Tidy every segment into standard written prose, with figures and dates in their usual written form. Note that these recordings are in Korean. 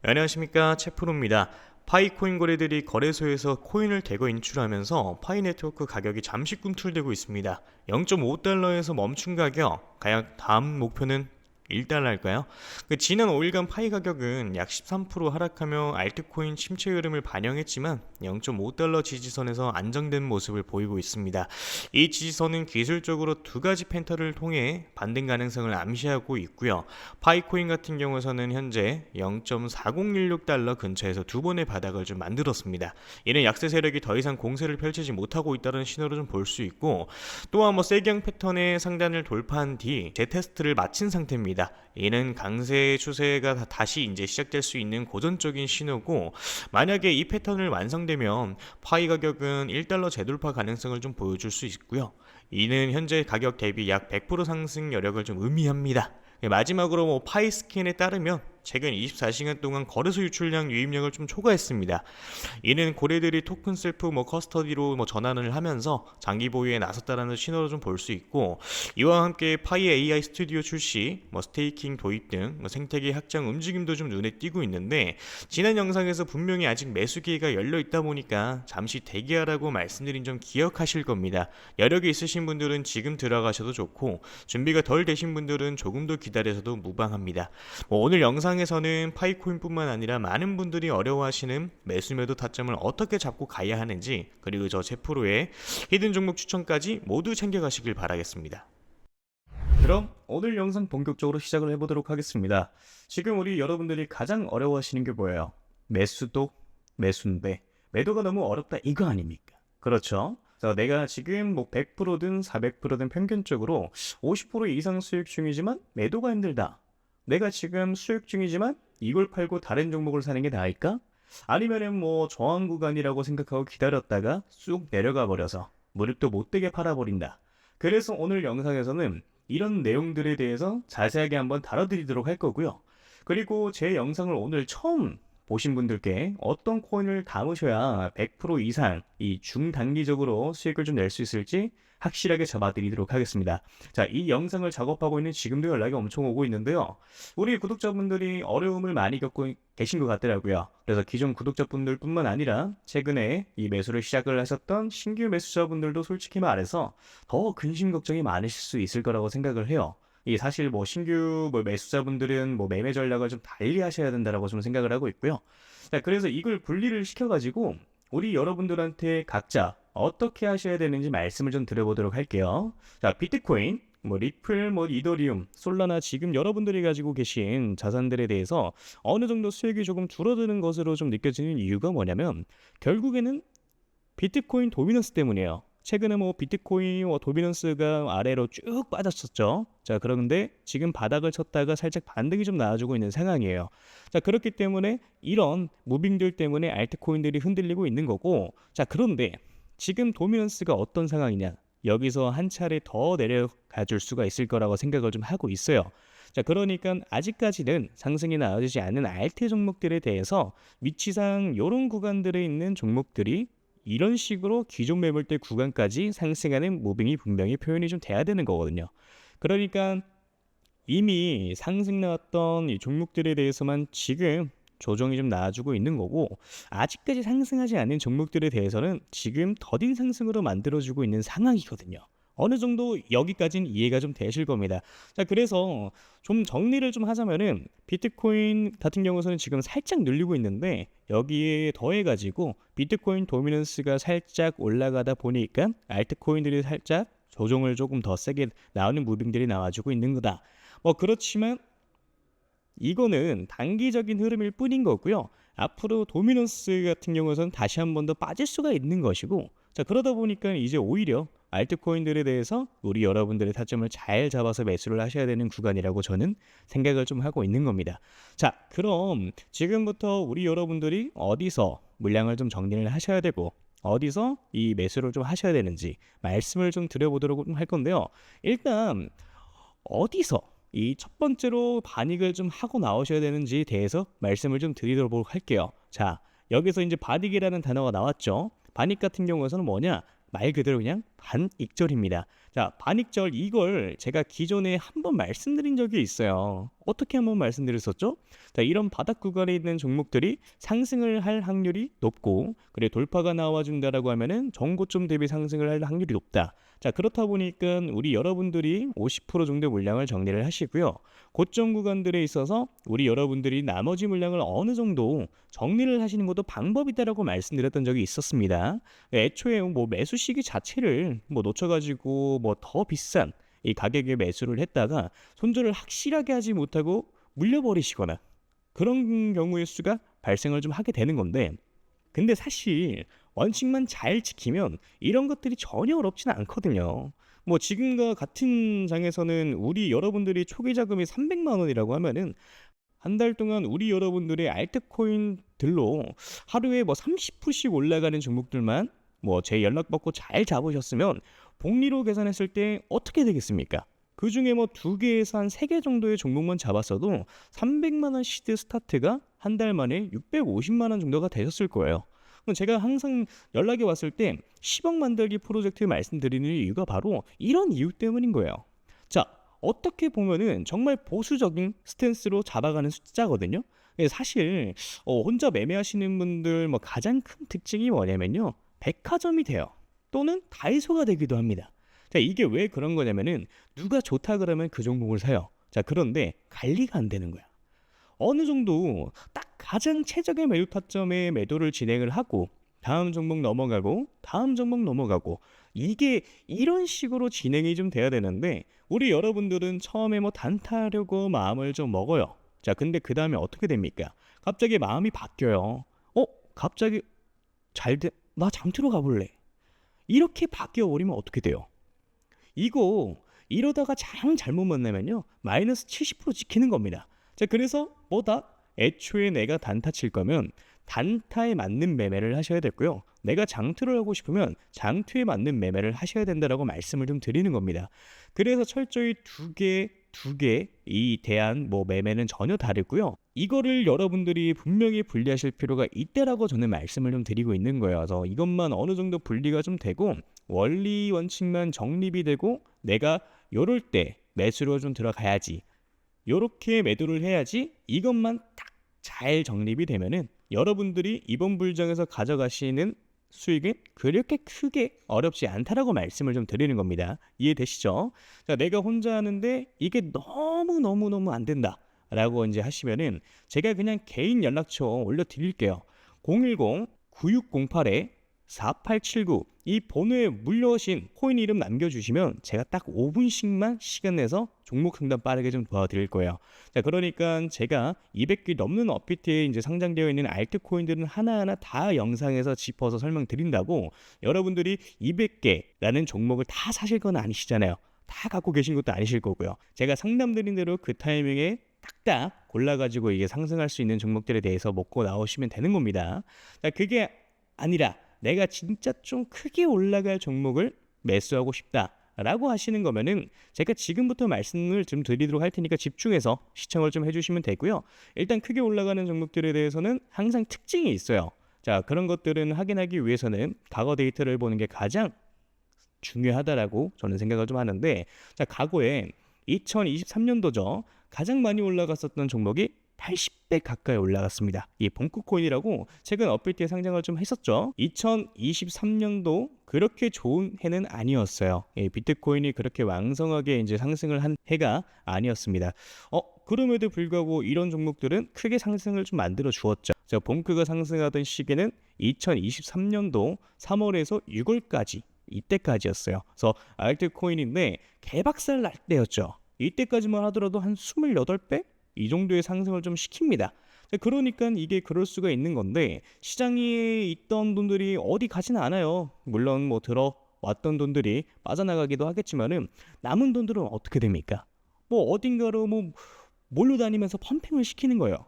안녕하십니까, 채프로입니다. 파이코인 거래들이 거래소에서 코인을 대거 인출하면서 파이 네트워크 가격이 잠시 꿈틀대고 있습니다. 0.5달러에서 멈춘 가격, 가장 다음 목표는 1달러일까요? 지난 5일간 파이 가격은 약 13% 하락하며 알트코인 침체 흐름을 반영했지만 0.5달러 지지선에서 안정된 모습을 보이고 있습니다. 이 지지선은 기술적으로 두 가지 펜터를 통해 반등 가능성을 암시하고 있고요. 파이코인 같은 경우에는 현재 0.4016달러 근처에서 두 번의 바닥을 좀 만들었습니다. 이는 약세 세력이 더 이상 공세를 펼치지 못하고 있다는 신호를 좀 볼 수 있고, 또한 세경 패턴의 상단을 돌파한 뒤 재테스트를 마친 상태입니다. 이는 강세 추세가 다시 이제 시작될 수 있는 고전적인 신호고, 만약에 이 패턴을 완성되면 파이 가격은 1달러 재돌파 가능성을 좀 보여줄 수 있고요. 이는 현재 가격 대비 약 100% 상승 여력을 좀 의미합니다. 마지막으로 파이 스캔에 따르면 최근 24시간 동안 거래소 유출량 유입력을 좀 초과했습니다. 이는 고래들이 토큰 셀프 커스터디로 전환을 하면서 장기 보유에 나섰다라는 신호로 좀 볼 수 있고, 이와 함께 파이 AI 스튜디오 출시, 스테이킹 도입 등 생태계 확장 움직임도 좀 눈에 띄고 있는데, 지난 영상에서 분명히 아직 매수 기회가 열려 있다 보니까 잠시 대기하라고 말씀드린 점 기억하실 겁니다. 여력이 있으신 분들은 지금 들어가셔도 좋고, 준비가 덜 되신 분들은 조금 더 기다려서도 무방합니다. 오늘 영상에서는 파이코인뿐만 아니라 많은 분들이 어려워하시는 매수매도 타점을 어떻게 잡고 가야 하는지, 그리고 저 제프로의 히든 종목 추천까지 모두 챙겨가시길 바라겠습니다. 그럼 오늘 영상 본격적으로 시작을 해보도록 하겠습니다. 지금 우리 여러분들이 가장 어려워하시는 게 뭐예요? 매수도 매수인데 매도가 너무 어렵다, 이거 아닙니까? 그렇죠? 자, 내가 지금 100%든 400%든 평균적으로 50% 이상 수익 중이지만 매도가 힘들다. 내가 지금 수익 중이지만 이걸 팔고 다른 종목을 사는 게 나을까? 아니면은 저항 구간이라고 생각하고 기다렸다가 쑥 내려가 버려서 무릎도 못되게 팔아버린다. 그래서 오늘 영상에서는 이런 내용들에 대해서 자세하게 한번 다뤄드리도록 할 거고요. 그리고 제 영상을 오늘 처음 보신 분들께 어떤 코인을 담으셔야 100% 이상 이 중단기적으로 수익을 좀 낼 수 있을지 확실하게 잡아드리도록 하겠습니다. 자, 이 영상을 작업하고 있는 지금도 연락이 엄청 오고 있는데요. 우리 구독자분들이 어려움을 많이 겪고 계신 것 같더라고요. 그래서 기존 구독자분들 뿐만 아니라 최근에 이 매수를 시작을 하셨던 신규 매수자분들도 솔직히 말해서 더 근심 걱정이 많으실 수 있을 거라고 생각을 해요. 이 사실 신규 매수자분들은 매매 전략을 좀 달리 하셔야 된다라고 좀 생각을 하고 있고요. 자, 그래서 이걸 분리를 시켜가지고 우리 여러분들한테 각자 어떻게 하셔야 되는지 말씀을 좀 드려보도록 할게요. 자, 비트코인, 리플, 이더리움, 솔라나 지금 여러분들이 가지고 계신 자산들에 대해서 어느 정도 수익이 조금 줄어드는 것으로 좀 느껴지는 이유가 뭐냐면 결국에는 비트코인 도미넌스 때문이에요. 최근에 비트코인 도미넌스가 아래로 쭉 빠졌었죠. 자, 그런데 지금 바닥을 쳤다가 살짝 반등이 좀 나와주고 있는 상황이에요. 자, 그렇기 때문에 이런 무빙들 때문에 알트코인들이 흔들리고 있는 거고, 자, 그런데 지금 도미넌스가 어떤 상황이냐? 여기서 한 차례 더 내려가 줄 수가 있을 거라고 생각을 좀 하고 있어요. 자, 그러니까 아직까지는 상승이 나와지지 않는 알트 종목들에 대해서 위치상 이런 구간들에 있는 종목들이 이런 식으로 기존 매물대 구간까지 상승하는 무빙이 분명히 표현이 좀 돼야 되는 거거든요. 그러니까 이미 상승 나왔던 이 종목들에 대해서만 지금 조정이 좀 나와주고 있는 거고, 아직까지 상승하지 않는 종목들에 대해서는 지금 더딘 상승으로 만들어주고 있는 상황이거든요. 어느 정도 여기까지는 이해가 좀 되실 겁니다. 자, 그래서 좀 정리를 좀 하자면은 비트코인 같은 경우에는 지금 살짝 늘리고 있는데, 여기에 더해가지고 비트코인 도미넌스가 살짝 올라가다 보니까 알트코인들이 살짝 조정을 조금 더 세게 나오는 무빙들이 나와주고 있는 거다. 그렇지만 이거는 단기적인 흐름일 뿐인 거고요. 앞으로 도미넌스 같은 경우에는 다시 한 번 더 빠질 수가 있는 것이고, 자, 그러다 보니까 이제 오히려 알트코인들에 대해서 우리 여러분들의 타점을 잘 잡아서 매수를 하셔야 되는 구간이라고 저는 생각을 좀 하고 있는 겁니다. 자, 그럼 지금부터 우리 여러분들이 어디서 물량을 좀 정리를 하셔야 되고 어디서 이 매수를 좀 하셔야 되는지 말씀을 좀 드려보도록 할 건데요. 일단 어디서 이 첫 번째로 반익을 좀 하고 나오셔야 되는지에 대해서 말씀을 좀 드리도록 할게요. 자, 여기서 이제 반익이라는 단어가 나왔죠. 반익 같은 경우에는 뭐냐? 말 그대로 그냥 반익절입니다. 자, 반익절 이걸 제가 기존에 한번 말씀드린 적이 있어요. 어떻게 한번 말씀드렸었죠? 자, 이런 바닥 구간에 있는 종목들이 상승을 할 확률이 높고, 그래 돌파가 나와준다라고 하면은 전고점 대비 상승을 할 확률이 높다. 자, 그렇다 보니까 우리 여러분들이 50% 정도 물량을 정리를 하시고요. 고점 구간들에 있어서 우리 여러분들이 나머지 물량을 어느 정도 정리를 하시는 것도 방법이다라고 말씀드렸던 적이 있었습니다. 애초에 뭐 매수 시기 자체를 뭐 놓쳐가지고 뭐 더 비싼 이 가격에 매수를 했다가 손절을 확실하게 하지 못하고 물려버리시거나 그런 경우의 수가 발생을 좀 하게 되는 건데, 근데 사실 원칙만 잘 지키면 이런 것들이 전혀 어렵지는 않거든요. 뭐 지금과 같은 장에서는 우리 여러분들이 초기 자금이 300만 원이라고 하면은 한 달 동안 우리 여러분들의 알트코인들로 하루에 뭐 30%씩 올라가는 종목들만 뭐 제 연락 받고 잘 잡으셨으면 복리로 계산했을 때 어떻게 되겠습니까? 그 중에 뭐 2개에서 한 3개 정도의 종목만 잡았어도 300만 원 시드 스타트가 한 달 만에 650만 원 정도가 되셨을 거예요. 그럼 제가 항상 연락이 왔을 때 10억 만들기 프로젝트 말씀드리는 이유가 바로 이런 이유 때문인 거예요. 자, 어떻게 보면은 정말 보수적인 스탠스로 잡아가는 숫자거든요. 사실 혼자 매매하시는 분들 뭐 가장 큰 특징이 뭐냐면요, 백화점이 돼요. 또는 다이소가 되기도 합니다. 자, 이게 왜 그런 거냐면은 누가 좋다 그러면 그 종목을 사요. 자, 그런데 관리가 안 되는 거야. 어느 정도 딱 가장 최적의 매도 타점에 매도를 진행을 하고 다음 종목 넘어가고 다음 종목 넘어가고, 이게 이런 식으로 진행이 좀 돼야 되는데 우리 여러분들은 처음에 뭐 단타하려고 마음을 좀 먹어요. 자, 근데 그 다음에 어떻게 됩니까? 갑자기 마음이 바뀌어요. 갑자기 나 장투로 가볼래. 이렇게 바뀌어 버리면 어떻게 돼요? 이거 이러다가 잘못 만나면요 마이너스 70% 지키는 겁니다. 자, 그래서 뭐다? 애초에 내가 단타 칠 거면 단타에 맞는 매매를 하셔야 되고요. 내가 장투를 하고 싶으면 장투에 맞는 매매를 하셔야 된다라고 말씀을 좀 드리는 겁니다. 그래서 철저히 두 개 이 대한 뭐 매매는 전혀 다르고요. 이거를 여러분들이 분명히 분리하실 필요가 있다라고 저는 말씀을 좀 드리고 있는 거예요. 그래서 이것만 어느 정도 분리가 좀 되고 원리 원칙만 정립이 되고 내가 요럴 때 매수로 좀 들어가야지, 요렇게 매도를 해야지, 이것만 딱 잘 정립이 되면은 여러분들이 이번 불장에서 가져가시는 수익은 그렇게 크게 어렵지 않다라고 말씀을 좀 드리는 겁니다. 이해되시죠? 자, 내가 혼자 하는데 이게 너무 안 된다 라고 이제 하시면은 제가 그냥 개인 연락처 올려드릴게요. 010-9608-4879 이 번호에 물려오신 코인 이름 남겨주시면 제가 딱 5분씩만 시간 내서 종목 상담 빠르게 좀 도와드릴 거예요. 자, 그러니까 제가 200개 넘는 업비트에 이제 상장되어 있는 알트코인들은 하나하나 다 영상에서 짚어서 설명드린다고, 여러분들이 200개라는 종목을 다 사실 건 아니시잖아요. 다 갖고 계신 것도 아니실 거고요. 제가 상담드린 대로 그 타이밍에 딱딱 골라가지고 이게 상승할 수 있는 종목들에 대해서 먹고 나오시면 되는 겁니다. 자, 그게 아니라 내가 진짜 좀 크게 올라갈 종목을 매수하고 싶다라고 하시는 거면은 제가 지금부터 말씀을 좀 드리도록 할 테니까 집중해서 시청을 좀 해주시면 되고요. 일단 크게 올라가는 종목들에 대해서는 항상 특징이 있어요. 자, 그런 것들은 확인하기 위해서는 과거 데이터를 보는 게 가장 중요하다라고 저는 생각을 좀 하는데, 자, 과거에 2023년도죠. 가장 많이 올라갔었던 종목이 80배 가까이 올라갔습니다. 이 봉크코인이라고 최근 업비트에 상장을 좀 했었죠. 2023년도 그렇게 좋은 해는 아니었어요. 비트코인이 그렇게 왕성하게 이제 상승을 한 해가 아니었습니다. 그럼에도 불구하고 이런 종목들은 크게 상승을 좀 만들어 주었죠. 자, 봉크가 상승하던 시기는 2023년도 3월에서 6월까지 이때까지였어요. 그래서 알트코인인데 개박살 날 때였죠. 이때까지만 하더라도 한 28배? 이 정도의 상승을 좀 시킵니다. 그러니까 이게 그럴 수가 있는 건데, 시장에 있던 돈들이 어디 가지는 않아요. 물론 뭐 들어왔던 돈들이 빠져나가기도 하겠지만은 남은 돈들은 어떻게 됩니까? 뭐 어딘가로 뭐 몰로 다니면서 펌핑을 시키는 거예요.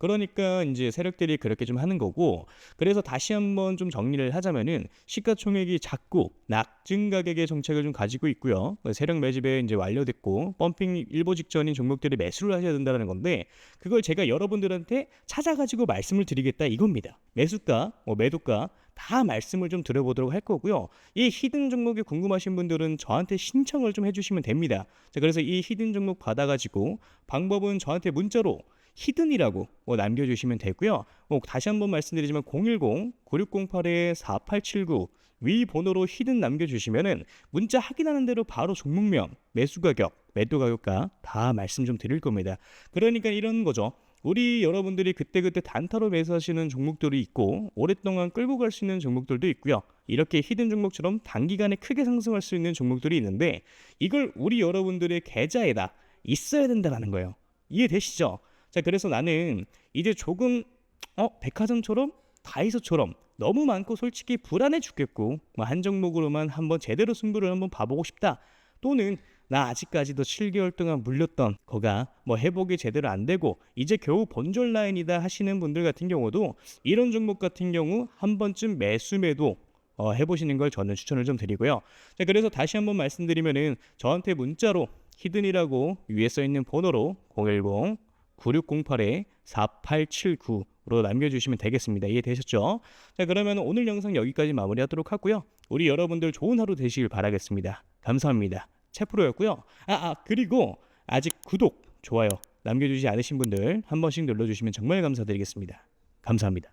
그러니까 이제 세력들이 그렇게 좀 하는 거고, 그래서 다시 한번 좀 정리를 하자면은 시가총액이 작고 낮은 가격의 정책을 좀 가지고 있고요. 세력 매집에 이제 완료됐고 펌핑 일보 직전인 종목들이 매수를 하셔야 된다는 건데, 그걸 제가 여러분들한테 찾아가지고 말씀을 드리겠다 이겁니다. 매수가, 매도가 다 말씀을 좀 드려보도록 할 거고요. 이 히든 종목이 궁금하신 분들은 저한테 신청을 좀 해주시면 됩니다. 자, 그래서 이 히든 종목 받아가지고 방법은 저한테 문자로 히든이라고 남겨주시면 되고요. 다시 한번 말씀드리지만 010-9608-4879 위 번호로 히든 남겨주시면은 문자 확인하는 대로 바로 종목명, 매수 가격, 매도 가격과 다 말씀 좀 드릴 겁니다. 그러니까 이런 거죠. 우리 여러분들이 그때그때 단타로 매수하시는 종목들이 있고 오랫동안 끌고 갈 수 있는 종목들도 있고요. 이렇게 히든 종목처럼 단기간에 크게 상승할 수 있는 종목들이 있는데 이걸 우리 여러분들의 계좌에다 있어야 된다는 거예요. 이해되시죠? 자, 그래서 나는 이제 조금 백화점처럼 다이소처럼 너무 많고 솔직히 불안해 죽겠고 한 종목으로만 한번 제대로 승부를 한번 봐보고 싶다. 또는 나 아직까지도 7개월 동안 물렸던 거가 회복이 제대로 안 되고 이제 겨우 본전 라인이다 하시는 분들 같은 경우도 이런 종목 같은 경우 한 번쯤 매도 해보시는 걸 저는 추천을 좀 드리고요. 자, 그래서 다시 한번 말씀드리면은 저한테 문자로 히든이라고 위에 써 있는 번호로 010-9608-4879로 남겨주시면 되겠습니다. 이해되셨죠? 자, 그러면 오늘 영상 여기까지 마무리하도록 하고요. 우리 여러분들 좋은 하루 되시길 바라겠습니다. 감사합니다. 채프로였고요. 그리고 아직 구독, 좋아요 남겨주지 않으신 분들 한 번씩 눌러주시면 정말 감사드리겠습니다. 감사합니다.